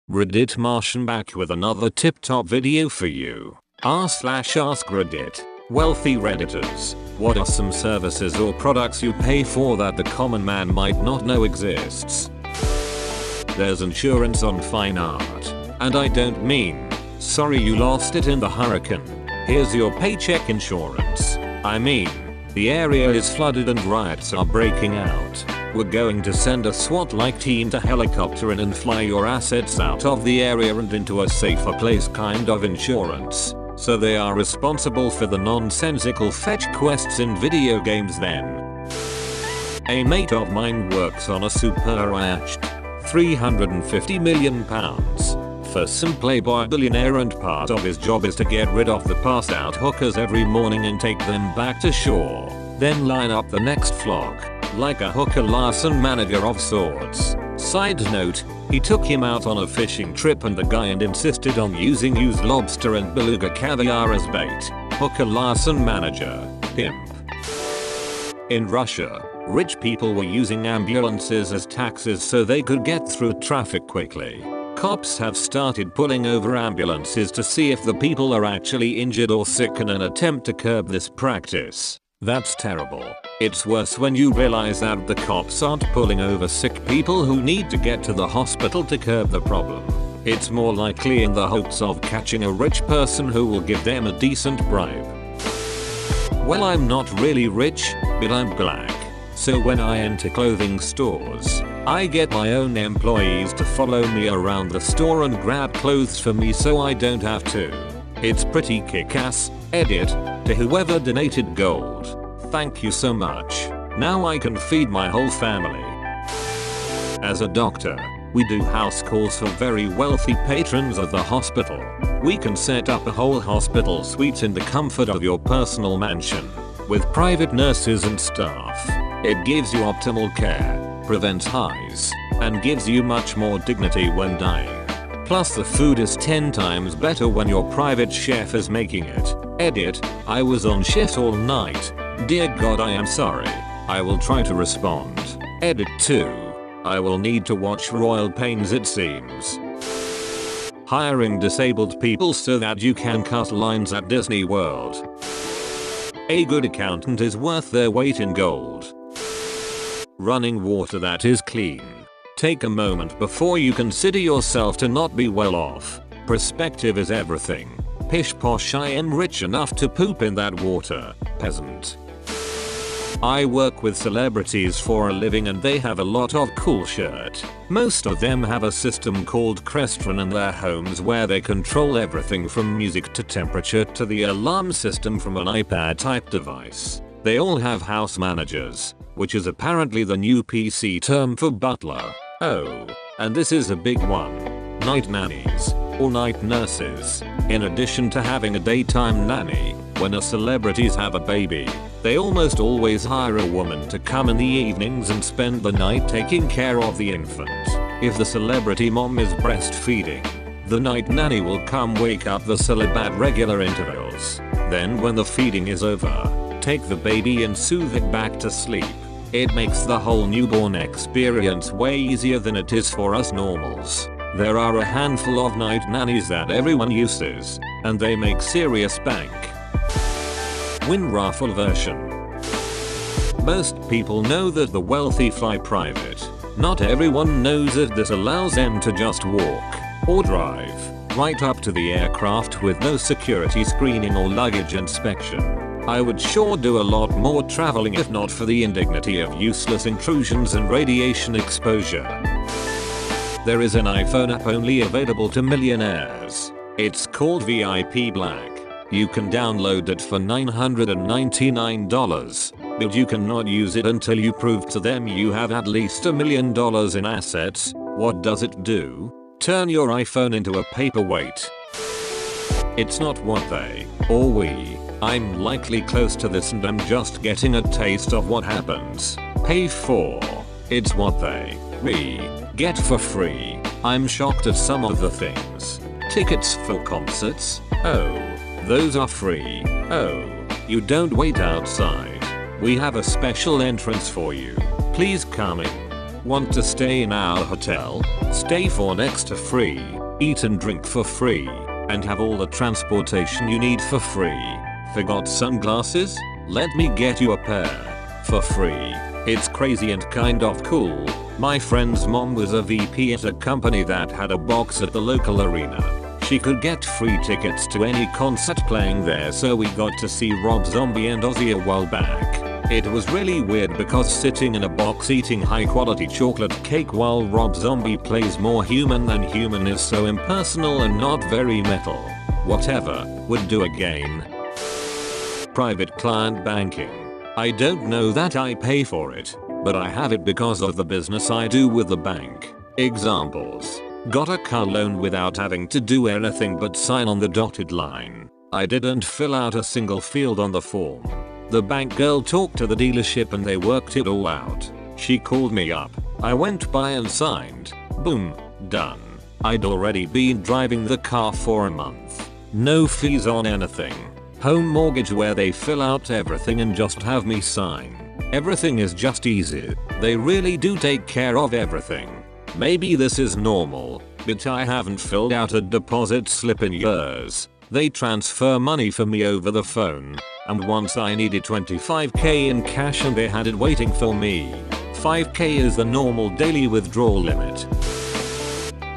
Reddit Martian back with another tip-top video for you. r/AskReddit. Wealthy Redditors, what are some services or products you pay for that the common man might not know exists? There's insurance on fine art. And I don't mean, sorry you lost it in the hurricane. Here's your paycheck insurance. I mean, the area is flooded and riots are breaking out. We're going to send a SWAT-like team to helicopter in and fly your assets out of the area and into a safer place kind of insurance. So they are responsible for the nonsensical fetch quests in video games then. A mate of mine works on a super-rich £350 million for some playboy billionaire, and part of his job is to get rid of the passed out hookers every morning and take them back to shore. Then line up the next flock, like a hooker larcen manager of sorts. Side note, he took him out on a fishing trip and the guy insisted on using used lobster and beluga caviar as bait. Hooker larcen manager, pimp. In Russia, rich people were using ambulances as taxis so they could get through traffic quickly. Cops have started pulling over ambulances to see if the people are actually injured or sick in an attempt to curb this practice. That's terrible. It's worse when you realize that the cops aren't pulling over sick people who need to get to the hospital to curb the problem. It's more likely in the hopes of catching a rich person who will give them a decent bribe. Well, I'm not really rich, but I'm black. So when I enter clothing stores, I get my own employees to follow me around the store and grab clothes for me so I don't have to. It's pretty kick-ass. Edit, to whoever donated gold. Thank you so much. Now I can feed my whole family. As a doctor, we do house calls for very wealthy patrons of the hospital. We can set up a whole hospital suite in the comfort of your personal mansion, with private nurses and staff. It gives you optimal care, prevents highs, and gives you much more dignity when dying. Plus the food is 10 times better when your private chef is making it. Edit, I was on shift all night. Dear God, I am sorry. I will try to respond. Edit 2. I will need to watch Royal Pains it seems. Hiring disabled people so that you can cut lines at Disney World. A good accountant is worth their weight in gold. Running water that is clean. Take a moment before you consider yourself to not be well off. Perspective is everything. Pish posh, I am rich enough to poop in that water, peasant. I work with celebrities for a living and they have a lot of cool shit. Most of them have a system called Crestron in their homes where they control everything from music to temperature to the alarm system from an iPad type device. They all have house managers, which is apparently the new PC term for butler. Oh, and this is a big one. Night nannies, or night nurses. In addition to having a daytime nanny, when a celebrities have a baby, they almost always hire a woman to come in the evenings and spend the night taking care of the infant. If the celebrity mom is breastfeeding, the night nanny will come wake up the celeb at regular intervals. Then when the feeding is over, take the baby and soothe it back to sleep. It makes the whole newborn experience way easier than it is for us normals. There are a handful of night nannies that everyone uses, and they make serious bank. Win raffle version. Most people know that the wealthy fly private. Not everyone knows that this allows them to just walk, or drive, right up to the aircraft with no security screening or luggage inspection. I would sure do a lot more traveling if not for the indignity of useless intrusions and radiation exposure. There is an iPhone app only available to millionaires. It's called VIP Black. You can download it for $999, but you cannot use it until you prove to them you have at least $1 million in assets. What does it do? Turn your iPhone into a paperweight. It's not what they, or we, I'm likely close to this and I'm just getting a taste of what happens. Pay for. It's what they, we, get for free. I'm shocked at some of the things. Tickets for concerts? Oh, those are free. Oh, you don't wait outside. We have a special entrance for you. Please come in. Want to stay in our hotel? Stay for next to free, eat and drink for free, and have all the transportation you need for free. Forgot sunglasses? Let me get you a pair. For free. It's crazy and kind of cool. My friend's mom was a VP at a company that had a box at the local arena. She could get free tickets to any concert playing there, so we got to see Rob Zombie and Ozzy a while back. It was really weird because sitting in a box eating high quality chocolate cake while Rob Zombie plays more human than human is so impersonal and not very metal. Whatever, would do again. Private client banking. I don't know that I pay for it, but I have it because of the business I do with the bank. Examples. Got a car loan without having to do anything but sign on the dotted line. I didn't fill out a single field on the form. The bank girl talked to the dealership and they worked it all out. She called me up. I went by and signed. Boom. Done. I'd already been driving the car for a month. No fees on anything. Home mortgage where they fill out everything and just have me sign. Everything is just easy. They really do take care of everything. Maybe this is normal, but I haven't filled out a deposit slip in years. They transfer money for me over the phone. And once I needed 25k in cash and they had it waiting for me. 5k is the normal daily withdrawal limit.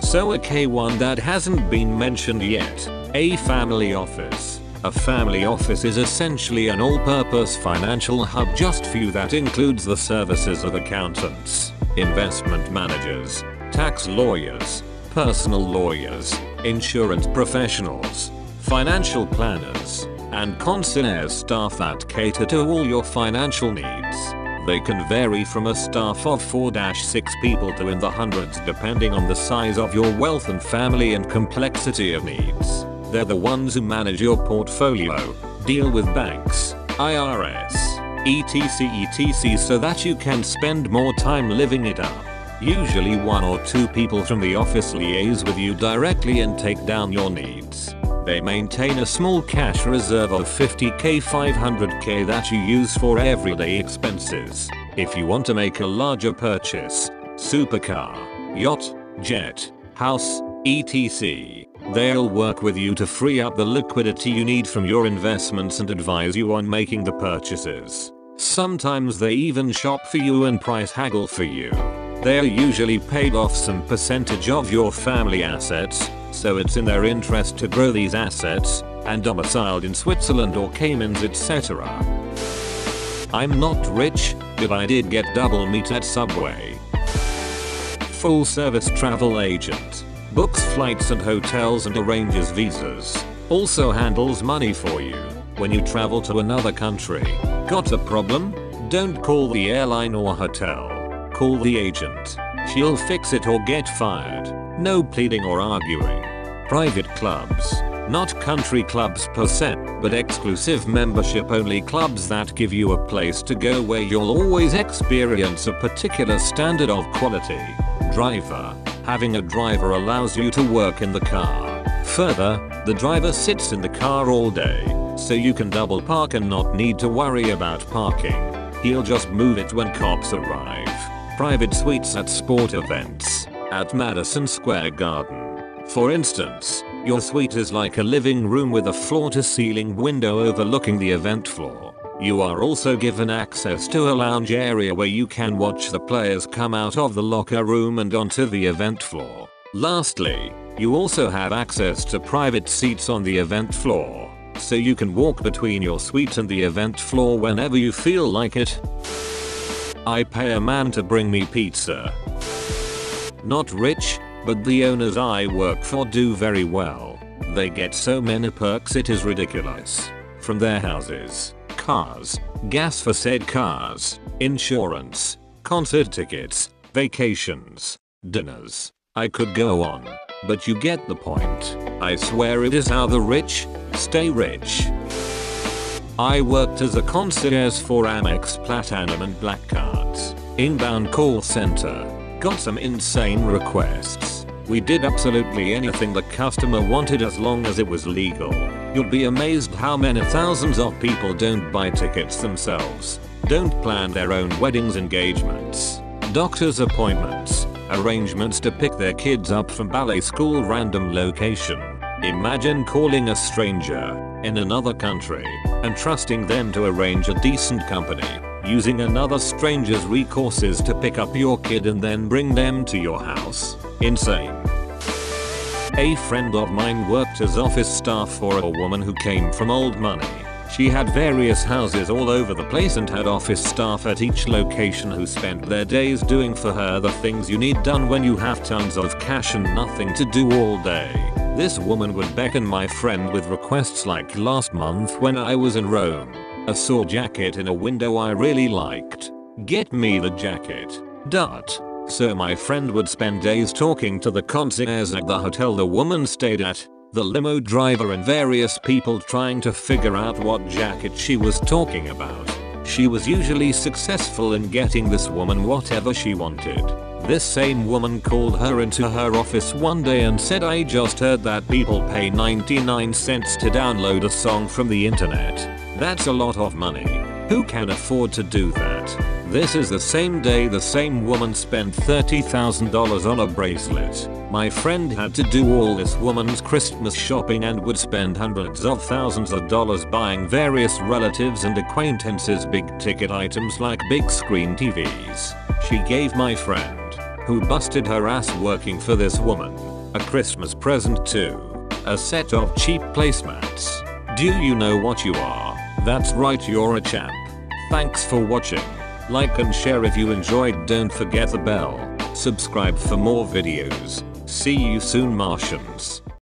So a K1 that hasn't been mentioned yet. A family office. A family office is essentially an all-purpose financial hub just for you that includes the services of accountants, investment managers, tax lawyers, personal lawyers, insurance professionals, financial planners, and concierge staff that cater to all your financial needs. They can vary from a staff of 4-6 people to in the hundreds depending on the size of your wealth and family and complexity of needs. They're the ones who manage your portfolio, deal with banks, IRS, etc so that you can spend more time living it up. Usually 1 or 2 people from the office liaise with you directly and take down your needs. They maintain a small cash reserve of 50k 500k that you use for everyday expenses. If you want to make a larger purchase, supercar, yacht, jet, house, etc. They'll work with you to free up the liquidity you need from your investments and advise you on making the purchases. Sometimes they even shop for you and price haggle for you. They're usually paid off some percentage of your family assets, so it's in their interest to grow these assets, and domiciled in Switzerland or Caymans etc. I'm not rich, but I did get double meat at Subway. Full service travel agent. Books flights and hotels and arranges visas. Also handles money for you when you travel to another country. Got a problem? Don't call the airline or hotel. Call the agent. She'll fix it or get fired. No pleading or arguing. Private clubs. Not country clubs per se, but exclusive membership only clubs that give you a place to go where you'll always experience a particular standard of quality. Driver. Having a driver allows you to work in the car. Further, the driver sits in the car all day, so you can double park and not need to worry about parking. He'll just move it when cops arrive. Private suites at sport events. At Madison Square Garden. For instance, your suite is like a living room with a floor-to-ceiling window overlooking the event floor. You are also given access to a lounge area where you can watch the players come out of the locker room and onto the event floor. Lastly, you also have access to private seats on the event floor, so you can walk between your suite and the event floor whenever you feel like it. I pay a man to bring me pizza. Not rich, but the owners I work for do very well. They get so many perks it is ridiculous. From their houses, cars, gas for said cars, insurance, concert tickets, vacations, dinners. I could go on, but you get the point. I swear it is how the rich stay rich. I worked as a concierge for Amex Platinum and Black Cards. Inbound call center. Got some insane requests. We did absolutely anything the customer wanted as long as it was legal. You'll be amazed how many thousands of people don't buy tickets themselves, don't plan their own weddings engagements, doctor's appointments, arrangements to pick their kids up from ballet school, random location. Imagine calling a stranger in another country and trusting them to arrange a decent company, using another stranger's resources to pick up your kid and then bring them to your house. Insane. A friend of mine worked as office staff for a woman who came from old money. She had various houses all over the place and had office staff at each location who spent their days doing for her the things you need done when you have tons of cash and nothing to do all day. This woman would beckon my friend with requests like, last month when I was in Rome, I saw a jacket in a window I really liked. Get me the jacket. So my friend would spend days talking to the concierge at the hotel the woman stayed at, the limo driver and various people trying to figure out what jacket she was talking about. She was usually successful in getting this woman whatever she wanted. This same woman called her into her office one day and said, I just heard that people pay 99 cents to download a song from the internet. That's a lot of money. Who can afford to do that? This is the same day the same woman spent $30,000 on a bracelet. My friend had to do all this woman's Christmas shopping and would spend hundreds of thousands of dollars buying various relatives and acquaintances big ticket items like big screen TVs. She gave my friend, who busted her ass working for this woman, a Christmas present too. A set of cheap placemats. Do you know what you are? That's right, you're a champ. Thanks for watching. Like and share if you enjoyed, don't forget the bell. Subscribe for more videos. See you soon, Martians.